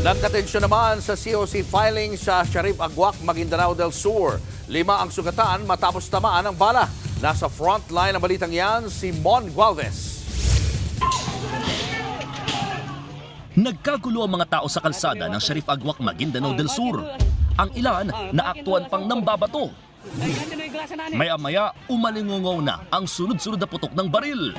Nagkatensyon naman sa COC filing sa Sharif Agwak, Maguindanao del Sur. 5 ang sugatan matapos tamaan ng bala. Nasa frontline ng balitang yan, si Mon Gualvez. Nagkagulo ang mga tao sa kalsada ng Sharif Agwak, Maguindanao del Sur. Ang ilan naaktuan pang nambabato. Maya-maya, umalingungaw na ang sunod-sunod na putok ng baril.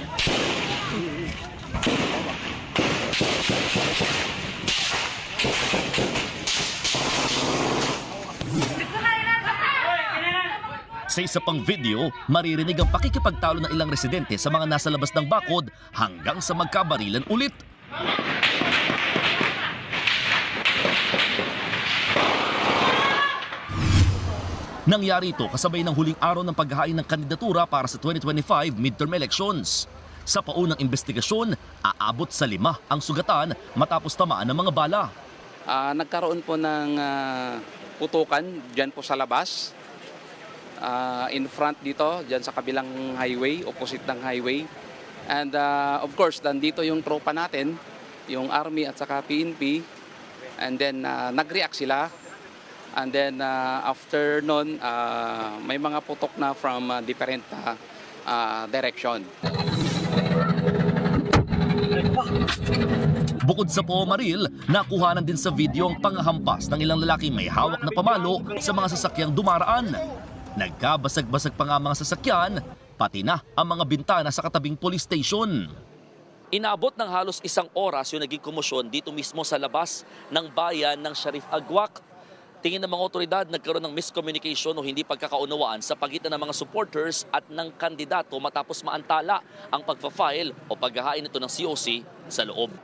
Sa isa pang video, maririnig ang pakikipagtalo ng ilang residente sa mga nasa labas ng bakod hanggang sa magkabarilan ulit. Nangyari ito kasabay ng huling araw ng paghahain ng kandidatura para sa 2025 midterm elections. Sa paunang investigasyon, aabot sa 5 ang sugatan matapos tamaan ng mga bala. Nagkaroon po ng putukan dyan po sa labas. In front dito, dyan sa kabilang highway, opposite ng highway. And of course, nandito yung tropa natin, yung Army at saka PNP. And then nag-react sila. And then after nun, may mga putok na from different direction. Bukod sa pomaril, nakuhanan din sa video ang panghahampas ng ilang lalaking may hawak na pamalo sa mga sasakyang dumaraan. Nagkabasag-basag pa nga mga sasakyan, pati na ang mga bintana sa katabing police station. Inabot ng halos 1 oras yung naging komosyon dito mismo sa labas ng bayan ng Sharif Agwak. Tingin ng mga otoridad nagkaroon ng miscommunication o hindi pagkakaunawaan sa pagitan ng mga supporters at ng kandidato matapos maantala ang pagpa-file o paghahain nito ng COC sa loob.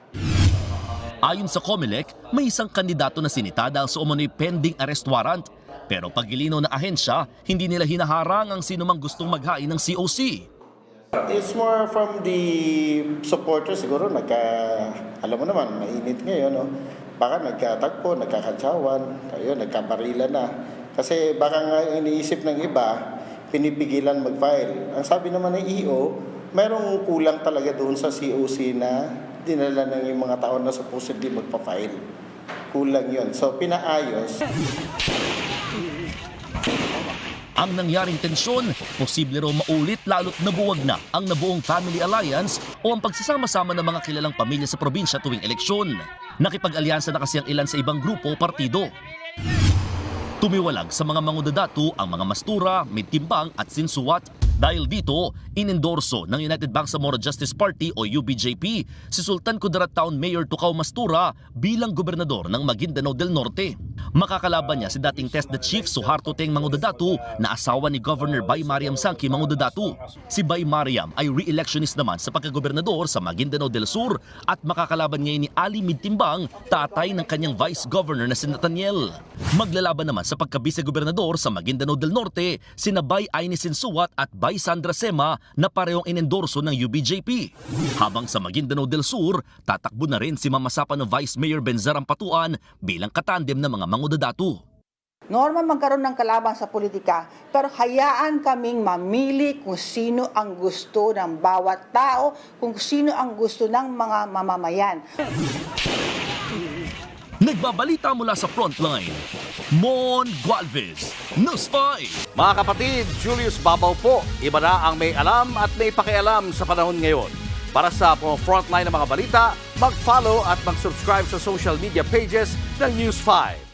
Ayon sa COMELEC, may isang kandidato na sinita dahil sa umano'y pending arrest warrant. Pero paggilinaw ng ahensya, hindi nila hinaharang ang sinumang gustong maghain ng COC. It's more from the supporters siguro. Alam mo naman, mainit ngayon. No? Baka nagkatagpo, nagkakatsawan, kayo, nagkabarilan na. Kasi baka nga iniisip ng iba, pinipigilan mag-file. Ang sabi naman ng EO, mayroong kulang talaga doon sa COC na dinala ng yung mga tao na supposedly magpa-file. Kulang yun. So, pinaayos. Ang nangyaring tensyon, posible raw maulit lalo't nabuwag na ang nabuong family alliance o ang pagsasama-sama ng mga kilalang pamilya sa probinsya tuwing eleksyon. Nakipag-alyansa na kasi ang ilan sa ibang grupo o partido. Tumiwalag sa mga mangudadato ang mga Mastura, Midtimbang at Sinsuat. Dahil dito, inendorso ng United Bangsamoro Justice Party o UBJP si Sultan Kudarat Town Mayor Tukaw Mastura bilang gobernador ng Maguindanao del Norte. Makakalaban niya si dating TESDA Chief Suharto Teng Mangudadato na asawa ni Governor Bay Mariam Sangki Mangudadato. Si Bay Mariam ay re-electionist naman sa pagkagobernador sa Maguindanao del Sur at makakalaban ngayon ni Ali Midtimbang, tatay ng kanyang Vice Governor na si Nathaniel. Maglalaban naman sa pagka-vice-gobernador sa Maguindanao del Norte sina Bay Aini Sinsuat at Bay Sandra Sema na parehong inendorso ng UBJP. Habang sa Maguindanao del Sur, tatakbo na rin si Mamasapa ng Vice Mayor Benzer Ampatuan bilang katandem ng mga mangudadato. Normal magkaroon ng kalaban sa politika, pero hayaan kaming mamili kung sino ang gusto ng bawat tao, kung sino ang gusto ng mga mamamayan. Nagbabalita mula sa frontline, Mon Gualvez, News 5. Mga kapatid, Julius Babaw po. Iba na ang may alam at may pakialam sa panahon ngayon. Para sa frontline ng mga balita, mag-follow at mag-subscribe sa social media pages ng News 5.